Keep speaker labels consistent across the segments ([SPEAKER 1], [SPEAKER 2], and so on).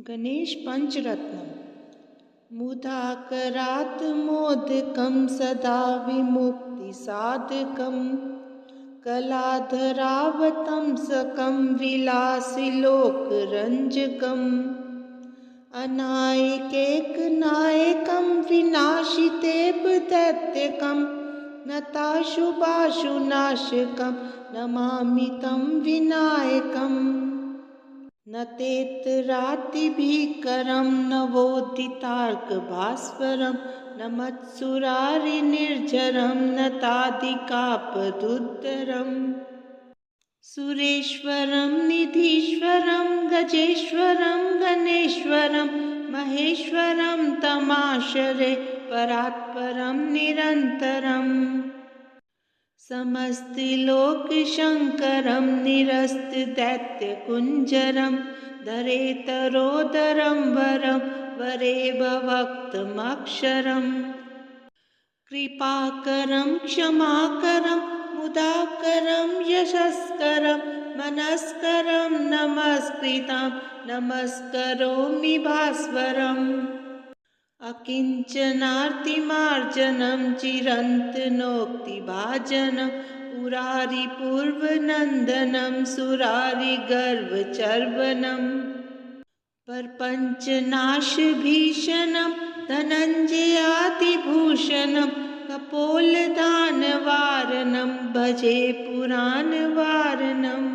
[SPEAKER 1] गणेश पंचरत्नम मुदाकरात् मोदकं सदा विमुक्तिसाधकं कलाधरावतंसकं विलासिलोकरञ्जकम् अनायकैकनायकं विनाशितेव दैत्यकं नताशुभाशुनाशकं नमामि तं विनायकम् न तेतरातिभीकरं नवोदितार्कभास्वरं न मत्सुरारिनिर्झरं न तादिकापदुद्धरम् सुरेश्वरं निधीश्वरं गजेश्वरं गणेश्वरं महेश्वरं तमाश्रये परात्परं निरन्तरम् समस्तिलोकशङ्करं निरस्तदैत्यकुञ्जरं धरेतरोदरं वरं वरेव वक्तमक्षरम् कृपाकरं क्षमाकरं मुदाकरं यशस्करं मनस्करं नमस्कृतं नमस्करोमि भास्वरम् अकिञ्चनार्तिमार्जनं चिरन्तनोक्तिभाजनं पुरारिपूर्वनन्दनं सुरारिगर्वचर्वनं परपञ्चनाशभीषणं धनञ्जयातिभूषणं कपोलदानवारणं भजे पुराणवारणम्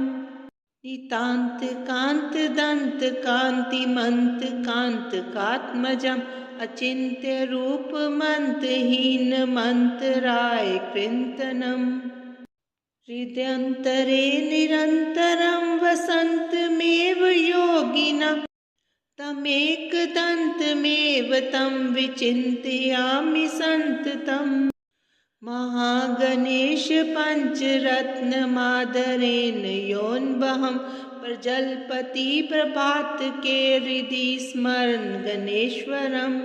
[SPEAKER 1] नितान्तकान्तदन्तकान्तिमन्तकान्तकात्मजम् अचिन्त्यरूपमन्तहीनमन्तराय कृन्तनम् हृदयन्तरे निरन्तरं वसन्तमेव योगिनं तमेकदन्तमेव तं विचिन्तयामि सन्ततम् महागणेश पंचरत्नमादरेण योऽन्वहं प्रजल्पति प्रभातके हृदि स्मरन् गणेश्वरम्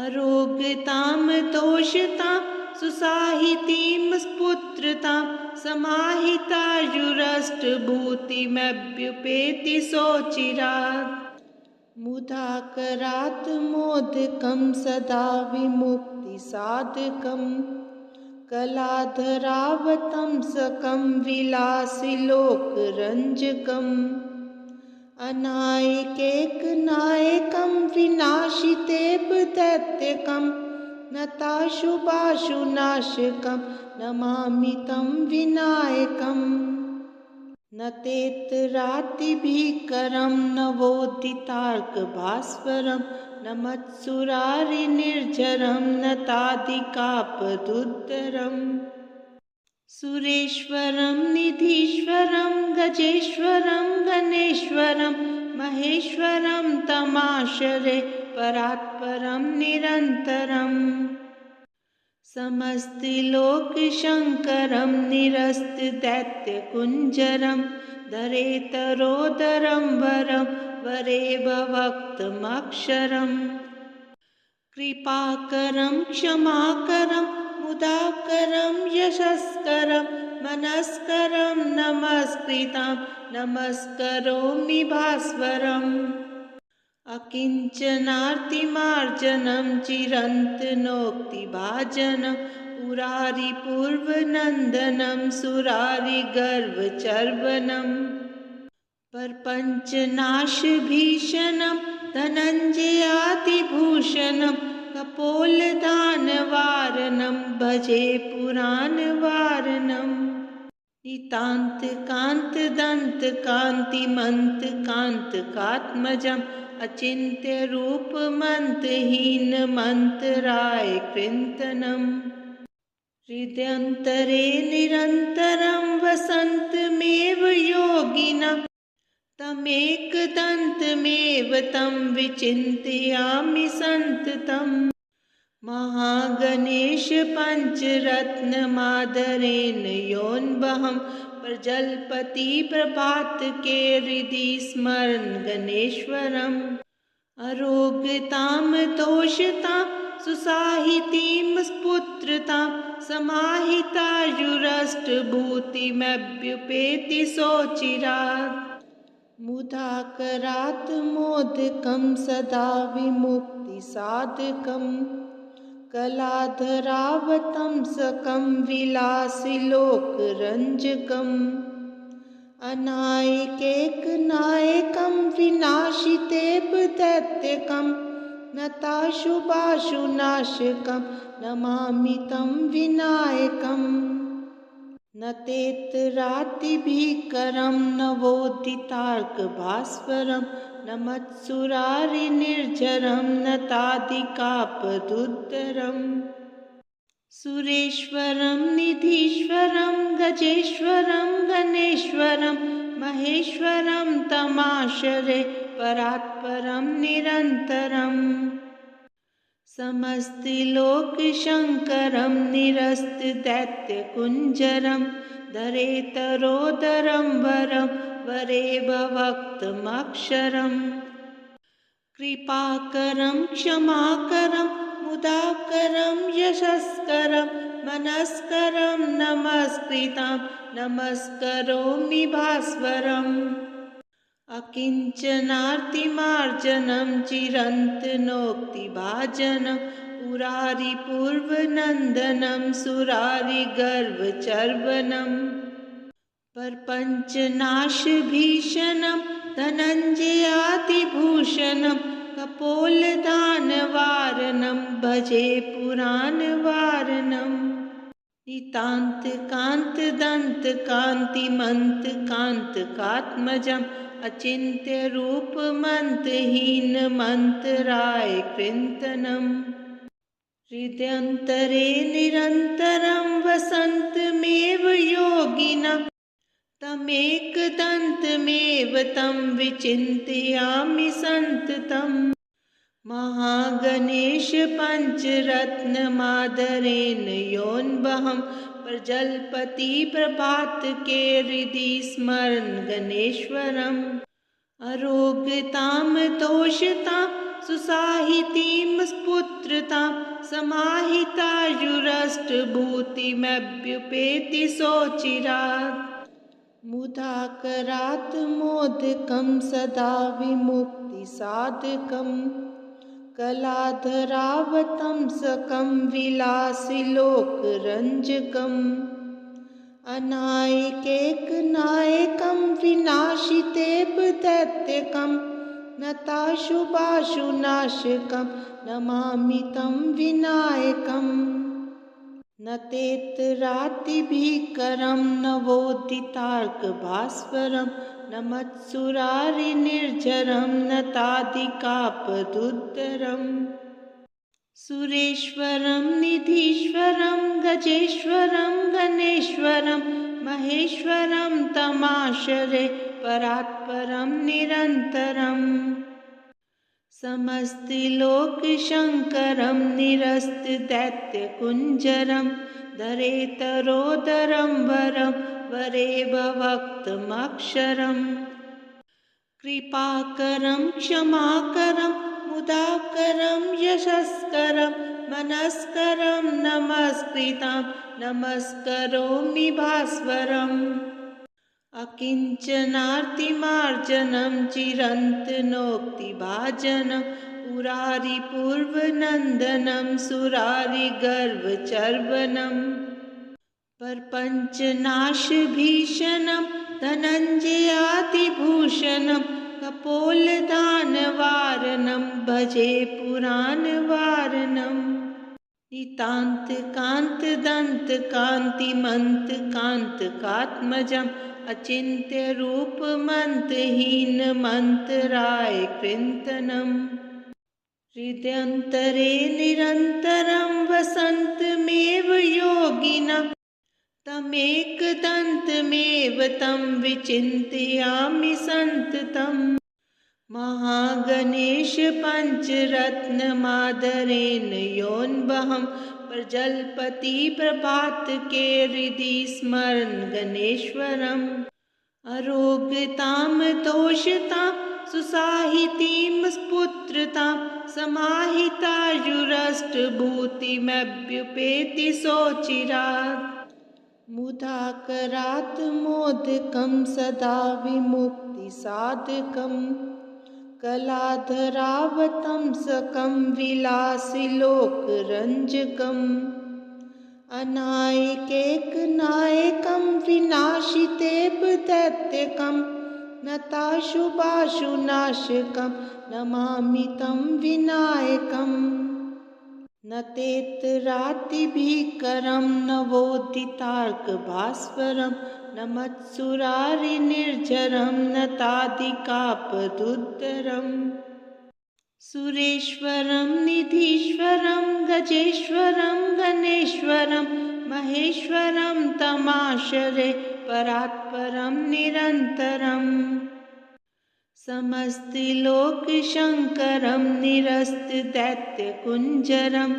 [SPEAKER 1] अरोगतां तोषतां सुसाहितीं पुत्रतां समाहितायुरष्टभूतिमभ्युपेति सोचिरात् मुदाकरात् मोदकं सदा विमुक्तिसाधकम् कलाधरावतंसकं विलासिलोकरञ्जकम् अनायकैकनायकं विनाशितेव दैत्यकं नताशुभाशुनाशकं नमामि तं विनायकम् न तेतरातिभीकरं नवोदितार्कभास्वरं न मत्सुरारिनिर्झरं न तादिकापदुद्धरम् सुरेश्वरं निधीश्वरं गजेश्वरं गणेश्वरं महेश्वरं तमाश्रये परात्परं निरन्तरम् समस्तिलोकशङ्करं निरस्तदैत्यकुञ्जरं धरेतरोदरं वरं वरेव वक्तमक्षरम् कृपाकरं क्षमाकरं मुदाकरं यशस्करं मनस्करं नमस्कृतं नमस्करोमि भास्वरम् अकिञ्चनार्तिमार्जनं चिरन्तनोक्तिभाजनं पुरारिपूर्वनन्दनं सुरारिगर्वचर्वनं परपञ्चनाशभीषणं धनञ्जयातिभूषणं कपोलदानवारणं भजे पुराणवारणम् नितान्तकान्तदन्तकान्तिमन्तकान्तकात्मजम् अचिन्त्यरूपमन्तहीनमन्तराय कृन्तनम् हृदयन्तरे निरन्तरं वसन्तमेव योगिनं तमेकदन्तमेव तं विचिन्तयामि सन्ततम् महागणेश पंचरत्नमादरेण योऽन्वहं प्रजल्पति प्रभातके हृदि स्मरन् गणेश्वरम् अरोगतां तोषतां सुसाहितीं पुत्रतां समाहितायुरष्टभूतिमभ्युपेति सोचिरात् मुदाकरात् मोदकं सदा विमुक्तिसाधकं कलाधरावतंसकं विलासिलोकरञ्जकम् अनायकैकनायकं विनाशितेव दैत्यकं नताशुभाशुनाशकं नमामि तं विनायकम् न तेतरातिभीकरं नवोदितार्कभास्वरं न मत्सुरारिनिर्झरं न तादिकापदुद्धरम् सुरेश्वरं निधीश्वरं गजेश्वरं गणेश्वरं महेश्वरं तमाश्रये परात्परं निरन्तरम् समस्तिलोकशङ्करं निरस्तदैत्यकुञ्जरं धरेतरोदरं वरं वरेभवक्तमक्षरम् कृपाकरं क्षमाकरं मुदाकरं यशस्करं मनस्करं नमस्कृतं नमस्करोमि भास्वरम् अकिञ्चनार्तिमार्जनं चिरन्तनोक्तिभाजनं पुरारिपूर्वनन्दनं सुरारिगर्वचर्वणं प्रपञ्चनाशभीषणं धनञ्जयातिभूषणं कपोलदानवारणं भजे पुराणवारणम् नितान्तकान्तदन्तकान्तिमन्तकान्तकात्मजम् अचिन्त्यरूपमन्तहीनमन्तराय कृन्तनम् हृदयन्तरे निरन्तरं वसन्तमेव योगिनं तमेकदन्तमेव तं विचिन्तयामि सन्ततम् महागणेश पञ्चरत्नमादरेण योऽन्वहं प्रजलपति प्रभातके हृदि स्मरन् गणेश्वरम् अरोगतां तोषतां सुसाहितीं स्फुत्रतां समाहितायुरष्टभूतिमभ्युपेति सोचिरात् मुदाकरात् मोदकं सदा विमुक्तिसाधकं कलाधरावतंसकं विलासिलोकरञ्जकम् अनायकैकनायकं विनाशितेव दैत्यकं नताशुभाशुनाशकं नमामि तं विनायकम् न तेतरातिभीकरं नवोदितार्कभास्वरं न मत्सुरारिनिर्झरं न तादिकापदुद्धरम् सुरेश्वरं निधीश्वरं गजेश्वरं गणेश्वरं महेश्वरं तमाश्रये परात्परं निरन्तरम् समस्तिलोकशङ्करं निरस्तदैत्यकुञ्जरं धरेतरोदरं वरं वरेभवक्तमक्षरम् कृपाकरं क्षमाकरं मुदाकरं यशस्करं मनस्करं नमस्कृतं नमस्करोमि भास्वरम् अकिञ्चनार्तिमार्जनं चिरन्तनोक्तिभाजनं पुरारिपूर्वनन्दनं सुरारिगर्वचर्वणं प्रपञ्चनाशभीषणं धनञ्जयातिभूषणं कपोलदानवारणं भजे पुराणवारणम् नितान्तकान्तदन्तकान्तिमन्तकान्तकात्मजम् अचिन्त्यरूपमन्तहीनमन्तराय कृन्तनम् हृदयन्तरे निरन्तरं वसन्तमेव योगिनं तमेकदन्तमेव तं विचिन्तयामि सन्ततम् महागणेश पञ्चरत्नमादरेण योऽन्वहं प्रजलपति प्रभातके हृदि स्मरन् गणेश्वरम् अरोगतां तोषतां सुसाहितीं स्फुत्रतां समाहितायुरष्टभूतिमभ्युपेति सोचिरात् मुदाकरात् मोदकं सदा विमुक्ति मुक्तिसाधकम् कलाधरावतंसकं विलासिलोकरञ्जकम् अनायकैकनायकं विनाशितेऽपदैत्यकं नताशुभाशुनाशकं नमामि तं विनायकम् न तेतरातिभीकरं नवोदितार्कभास्वरं न मत्सुरारिनिर्झरं न तादिकापदुद्धरम् सुरेश्वरं निधीश्वरं गजेश्वरं गणेश्वरं महेश्वरं तमाश्रये परात्परं निरन्तरम् समस्तिलोकशङ्करं निरस्तदैत्यकुञ्जरं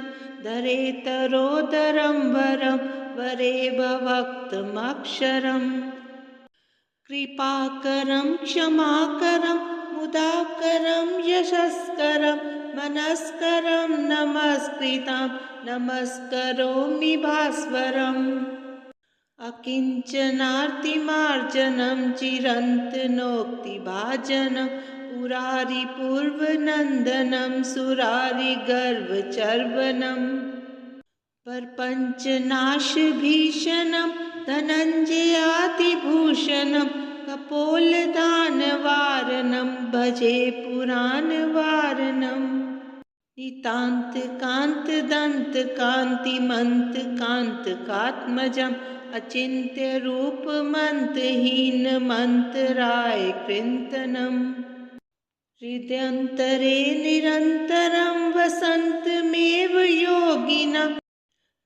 [SPEAKER 1] धरेतरोदरं वरं वरे भवक्तमक्षरम् कृपाकरं क्षमाकरं मुदाकरं यशस्करं मनस्करं नमस्कृतं नमस्करोमि भास्वरम् अकिञ्चनार्तिमार्जनं चिरन्तनोक्तिभाजनं पुरारिपूर्वनन्दनं सुरारिगर्वचर्वणम् प्रपञ्चनाशभीषणं धनञ्जयातिभूषणं कपोलदानवारणं भजे पुराणवारणम् नितान्तकान्तदन्तकान्तिमन्तकान्तकात्मजम् अचिन्त्यरूपमन्तहीनमन्तरायकृन्तनम् हृदयन्तरे निरन्तरं वसन्तमेव योगिनं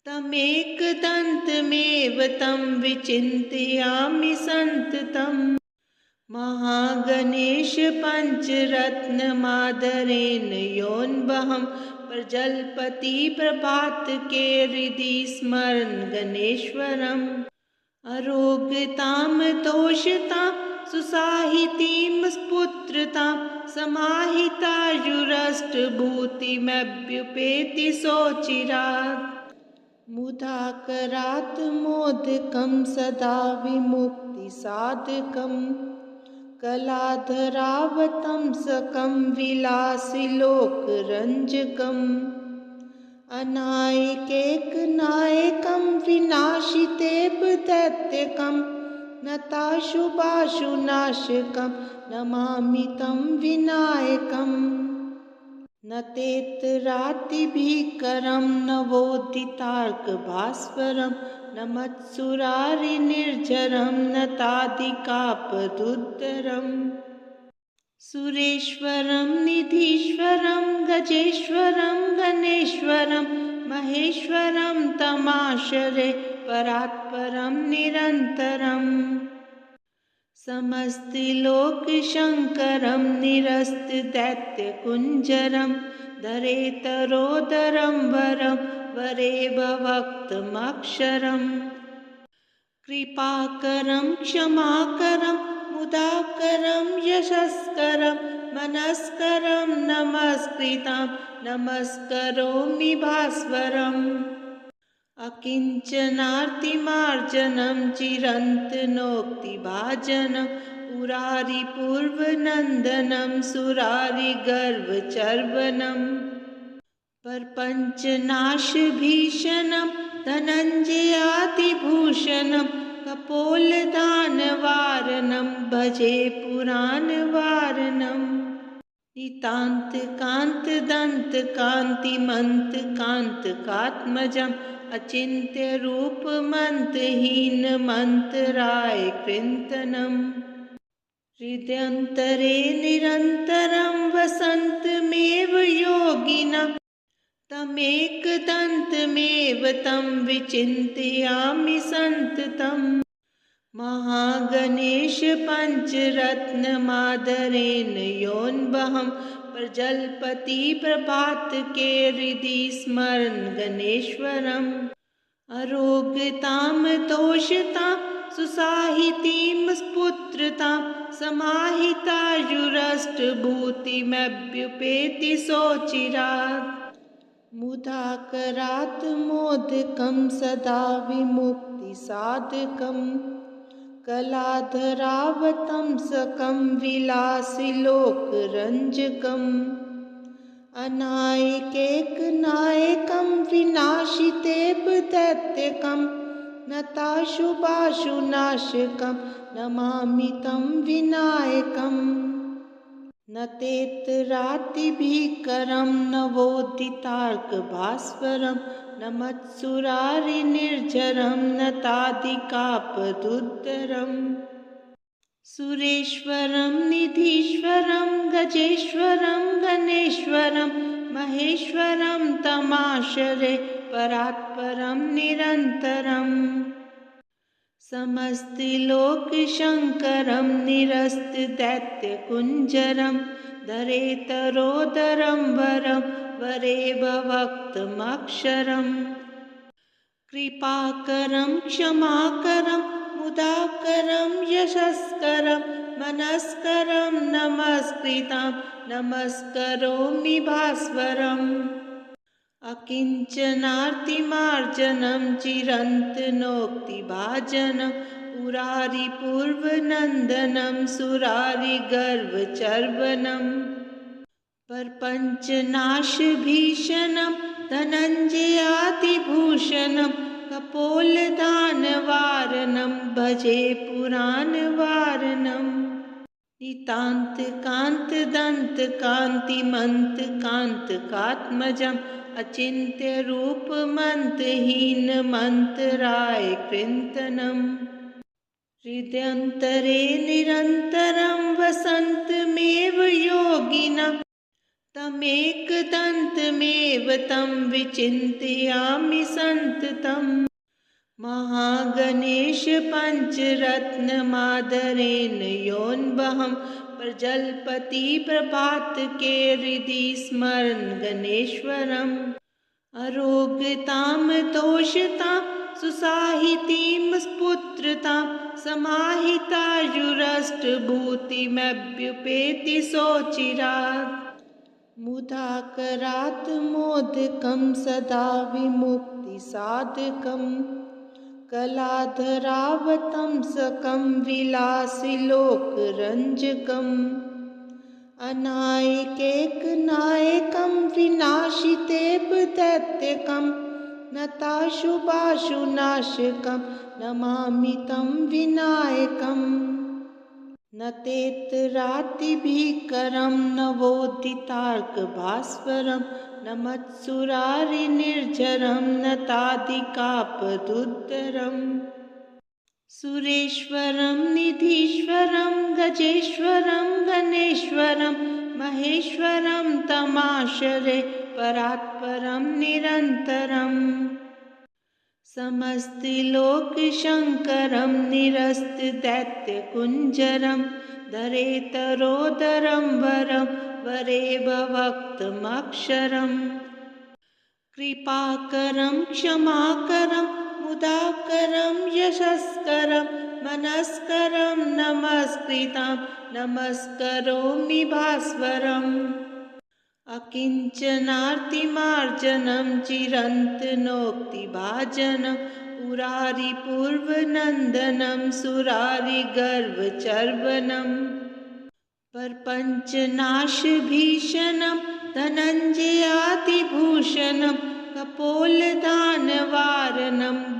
[SPEAKER 1] तमेकदन्तमेव तं विचिन्तयामि सन्ततम् महागणेश पञ्चरत्नमादरेण योऽन्वहं प्रजलपति प्रभातके हृदि स्मरन् गणेश्वरम् अरोगतां तोषतां सुसाहितीं स्फुत्रतां समाहितायुरष्टभूतिमभ्युपेति सोचिरात् मुदाकरात् मोदकं सदा विमुक्तिसाधकम् कलाधरावतंसकं विलासिलोकरञ्जकम् अनायकैकनायकं विनाशितेऽपदैत्यकं नताशुभाशुनाशकं नमामि तं विनायकम् न तेतरातिभीकरं नवोदितार्कभास्वरं न मत्सुरारिनिर्झरं न तादिकापदुद्धरम् सुरेश्वरं निधीश्वरं गजेश्वरं गणेश्वरं महेश्वरं तमाश्रये परात्परं निरन्तरम् समस्तिलोकशङ्करं निरस्तदैत्यकुञ्जरं धरेतरोदरं वरं वरे भवक्तमक्षरम् कृपाकरं क्षमाकरं मुदाकरं यशस्करं मनस्करं नमस्कृतं नमस्करोमि भास्वरम् अकिञ्चनार्तिमार्जनं चिरन्तनोक्तिभाजनं पुरारिपूर्वनन्दनं सुरारिगर्वचर्वणम् प्रपञ्चनाशभीषणं धनञ्जयातिभूषणं कपोलदानवारणं भजे पुराणवारणम् नितान्तकान्तदन्तकान्तिमन्तकान्तकात्मजम् अचिन्त्यरूपमन्तहीनमन्तरायकृन्तनम् हृदयन्तरे निरन्तरं वसन्तमेव योगिनं तमेकदन्तमेव तं विचिन्तयामि सन्ततम् महागणेश पञ्चरत्नमादरेण योऽन्वहं प्रजलपति प्रभातके हृदि स्मरन् गणेश्वरम् अरोगतां तोषतां सुसाहितीं स्फुत्रतां समाहितायुरष्टभूतिमभ्युपेति सोचिरात् मुदाकरात् मोदकं सदा विमुक्तिसाधकम् कलाधरावतंसकं विलासिलोकरञ्जकम् अनायकैकनायकं विनाशितेव दैत्यकं नताशुभाशुनाशकं नमामि तं विनायकम् न तेतरातिभीकरं नवोदितार्कभास्वरं न मत्सुरारिनिर्झरं न तादिकापदुद्धरम् सुरेश्वरं निधीश्वरं गजेश्वरं गणेश्वरं महेश्वरं तमाश्रये परात्परं निरन्तरम् समस्तिलोकशङ्करं निरस्तदैत्यकुञ्जरं धरेतरोदरं वरं वरेभवक्तमक्षरम् कृपाकरं क्षमाकरं मुदाकरं यशस्करं मनस्करं नमस्कृतं नमस्करोमि भास्वरम् अकिञ्चनार्तिमार्जनं चिरन्तनोक्तिभाजनं पुरारिपूर्वनन्दनं सुरारिगर्वचर्वणं प्रपञ्चनाशभीषणं धनञ्जयातिभूषणं कपोलदानवारणं भजे पुराणवारणम् नितान्तकान्तदन्तकान्तिमन्तकान्तकात्मजम् अचिन्त्यरूपमन्तहीनमन्तरायकृन्तनम् हृदयन्तरे निरन्तरं वसन्तमेव योगिनं तमेकदन्तमेव तं विचिन्तयामि सन्ततम् महागणेश पञ्चरत्नमादरेण योऽन्वहं प्रजल्पति प्रभातके हृदि स्मरन् गणेश्वरम् अरोगतां दोषतां सुसाहितीं पुत्रतां समाहितायुरष्टभूतिमभ्युपेति सोचिरात् मुदाकरात् मोदकं सदा विमुक्तिसाधकम् कलाधरावतंसकं विलासिलोकरञ्जकम् अनायकैकनायकं विनाशितेव दैत्यकं नताशुभाशुनाशकं नमामि तं विनायकम् न तेतरातिभीकरं नवोदितार्कभास्वरं न मत्सुरारिनिर्झरं न तादिकापदुद्धरम् सुरेश्वरं निधीश्वरं गजेश्वरं गणेश्वरं महेश्वरं तमाश्रये परात्परं निरन्तरम् समस्तिलोकशङ्करं निरस्तदैत्यकुञ्जरं धरेतरोदरं वरं वरेभवक्तमक्षरम् कृपाकरं क्षमाकरं मुदाकरं यशस्करं मनस्करं नमस्कृतं नमस्करोमि भास्वरम् अकिञ्चनार्तिमार्जनं चिरन्तनोक्तिभाजनं पुरारिपूर्वनन्दनं सुरारिगर्वचर्वणं प्रपञ्चनाशभीषणं धनञ्जयातिभूषणं कपोलदानवारणं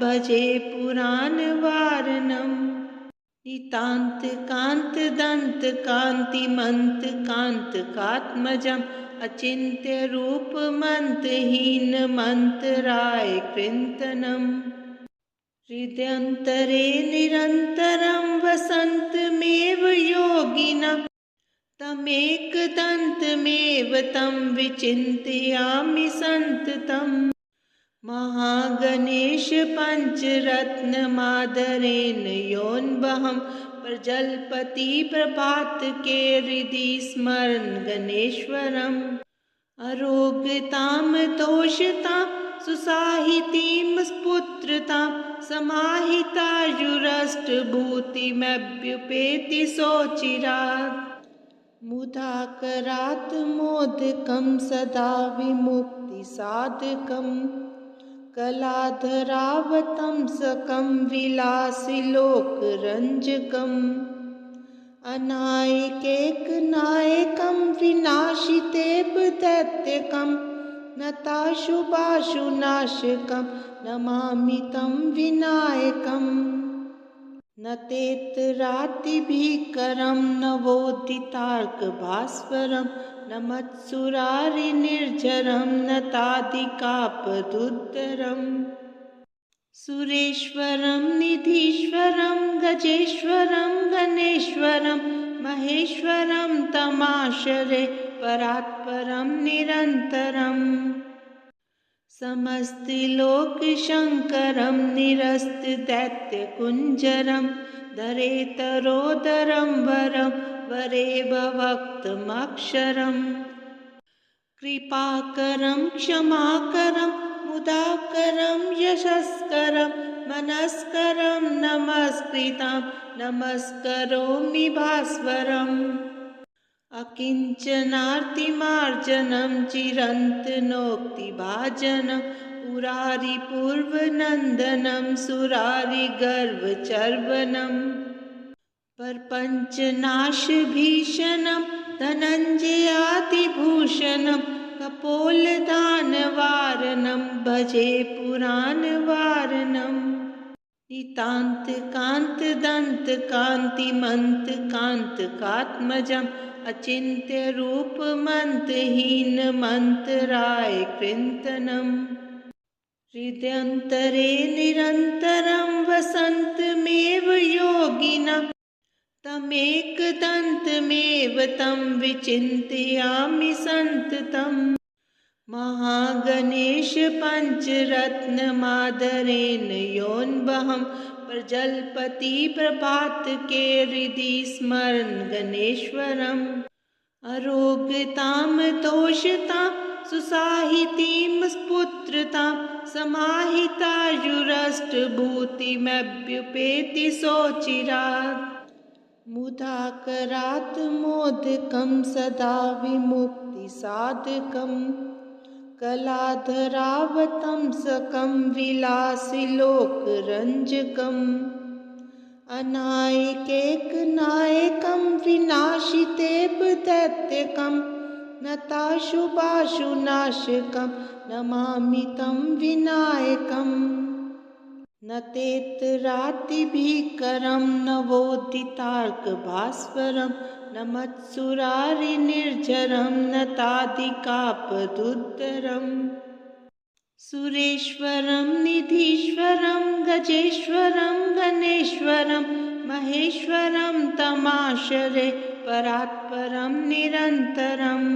[SPEAKER 1] भजे पुराणवारणम् नितान्तकान्तदन्तकान्तिमन्तकान्तकात्मजम् अचिन्त्यरूपमन्तहीनमन्तरायकृन्तनम् हृदयन्तरे निरन्तरं वसन्तमेव योगिनं तमेकदन्तमेव तं विचिन्तयामि सन्ततम् महागणेश पञ्चरत्नमादरेण योऽन्वहं प्रजल्पति प्रभातके हृदि स्मरन् गणेश्वरम् अरोगतां दोषतां सुसाहितीं पुत्रतां समाहितायुरष्टभूतिमभ्युपेति सोचिरात् मुदाकरात् मोदकं सदा विमुक्तिसाधकम् कलाधरावतंसकं विलासिलोकरञ्जकम् अनायकैकनायकं विनाशितेव दैत्यकं नताशुभाशुनाशकं नमामि तं विनायकम् न तेतरातिभीकरं नवोदितार्कभास्वरं न मत्सुरारिनिर्झरं न तादिकापदुद्धरम् सुरेश्वरं निधीश्वरं गजेश्वरं गणेश्वरं महेश्वरं तमाश्रये परात्परं निरन्तरम् समस्तिलोकशङ्करं निरस्तदैत्यकुञ्जरं धरेतरोदरं वरं वरेभवक्तमक्षरम् कृपाकरं क्षमाकरं मुदाकरं यशस्करं मनस्करं नमस्कृतं नमस्करोमि भास्वरम् अकिञ्चनार्तिमार्जनं चिरन्तनोक्तिभाजनं पुरारिपूर्वनन्दनं सुरारिगर्वचर्वणम् प्रपञ्चनाशभीषणं धनञ्जयातिभूषणं कपोलदानवारणं भजे पुराणवारणम् नितान्तकान्तदन्तकान्तिमन्तकान्तकात्मजम् अचिन्त्यरूपमन्तहीनमन्तरायकृन्तनम् हृदयन्तरे निरन्तरं वसन्तमेव योगिनः तमेकदन्तमेव तं विचिन्तयामि सन्ततम् महागणेश पञ्चरत्नमादरेण योऽन्वहं प्रजलपति प्रभातके हृदि स्मरन् गणेश्वरम् अरोगतां तोषतां सुसाहितीं पुत्रतां समाहितायुरष्टभूतिमभ्युपेति सोचिरात् मुदाकरात् मोदकं सदा विमुक्तिसाधकम् कलाधरावतंसकं विलासिलोकरञ्जकम् अनायकैकनायकं विनाशितेव दैत्यकं नताशुभाशुनाशकं नमामि तं विनायकम् न तेतरातिभीकरं नवोदितार्कभास्वरं न मत्सुरारिनिर्झरं न तादिकापदुद्धरम् सुरेश्वरं निधीश्वरं गजेश्वरं गणेश्वरं महेश्वरं तमाश्रये परात्परं निरन्तरम्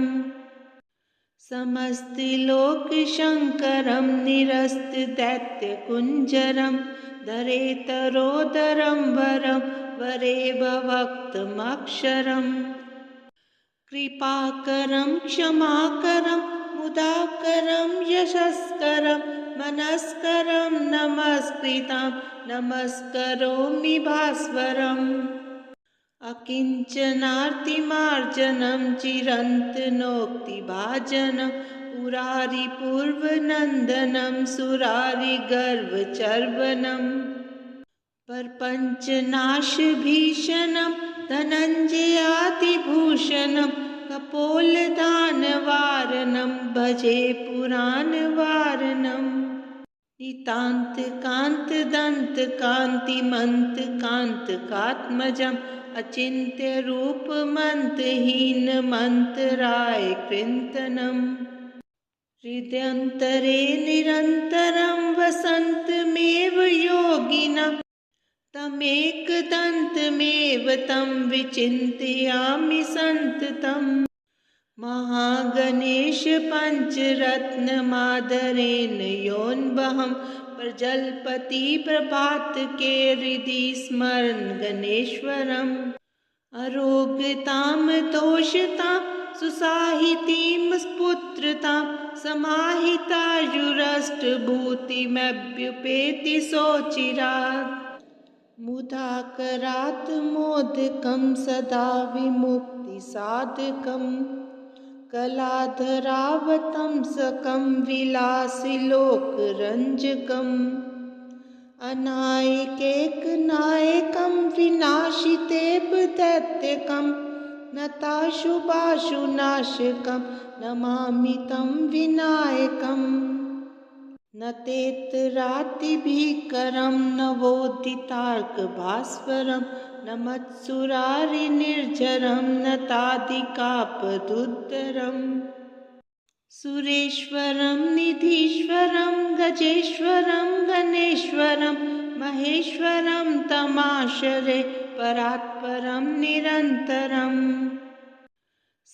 [SPEAKER 1] समस्तिलोकशङ्करं निरस्तदैत्यकुञ्जरं धरेतरोदरं वरं वरेभवक्तमक्षरम् कृपाकरं क्षमाकरं मुदाकरं यशस्करं मनस्करं नमस्कृतं नमस्करोमि भास्वरम् अकिञ्चनार्तिमार्जनं चिरन्तनोक्तिभाजनं पुरारिपूर्वनन्दनं सुरारिगर्वचर्वणम् प्रपञ्चनाशभीषणं धनञ्जयातिभूषणं कपोलदानवारणं भजे पुराणवारणम् नितान्तकान्तदन्तकान्तिमन्तकान्तकात्मजम् अचिन्त्यरूपमन्तहीनमन्तरायकृन्तनम् हृदयन्तरे निरन्तरं वसन्तमेव योगिनः तमेकदन्तमेव तं विचिन्तयामि सन्ततम् महागणेश पञ्चरत्नमादरेण योऽन्वहं प्रजलपति प्रभातके हृदि स्मरन् गणेश्वरम् अरोगतां तोषतां सुसाहितीं पुत्रतां समाहितायुरष्टभूतिमभ्युपेति सोचिरात् मुदाकरात् मोदकं सदा विमुक्तिसाधकम् कलाधरावतं सकं विलासिलोकरञ्जकम् अनायकैकनायकं विनाशितेव दैत्यकं नताशुभाशुनाशकं नमामि तं विनायकम् न तेतरातिभीकरं नवोदितार्कभास्वरं न मत्सुरारिनिर्झरं न तादिकापदुद्धरम् सुरेश्वरं निधीश्वरं गजेश्वरं गणेश्वरं महेश्वरं तमाश्रये परात्परं निरन्तरम्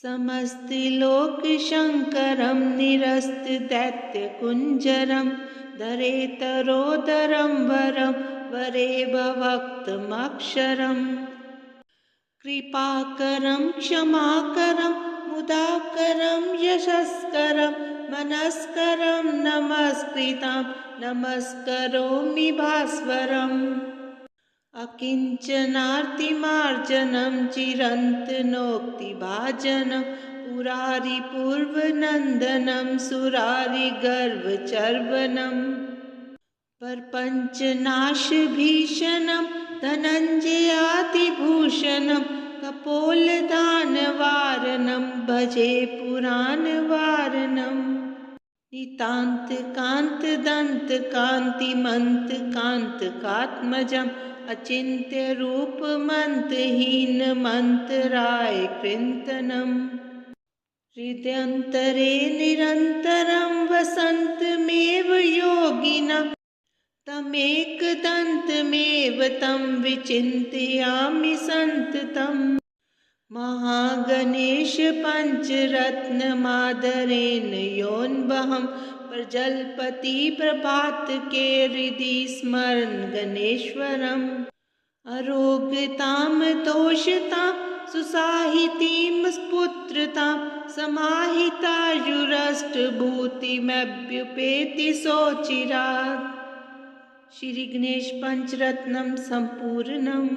[SPEAKER 1] समस्तिलोकशङ्करं निरस्तदैत्यकुञ्जरं धरेतरोदरं वरं वरेभवक्तमक्षरम् कृपाकरं क्षमाकरं मुदाकरं यशस्करं मनस्करं नमस्कृतं नमस्करोमि भास्वरम् अकिञ्चनार्तिमार्जनं चिरन्तनोक्तिभाजनं पुरारिपूर्वनन्दनं सुरारिगर्वचर्वणं परपञ्चनाशभीषणं धनञ्जयातिभूषणं कपोलदानवारणं भजे पुराणवारणम् नितान्तकान्तदन्तकान्तिमन्तकान्तकात्मजम् अचिन्त्यरूपमन्तहीनमन्तरायकृन्तनम् हृदयन्तरे निरन्तरं वसन्तमेव योगिनं तमेकदन्तमेव तं विचिन्तयामि सन्ततम् महागणेशपञ्चरत्नमादरेण योऽन्वहं प्रजल्पति प्रभातके हृदि स्मरन् गणेश्वरम् अरोगतां तोषतां सुसाहितीं स्फुत्रतां समाहितायुरष्टभूतिमभ्युपेति सोचिरात्। श्री गणेश पंचरत्नम संपूर्णम्।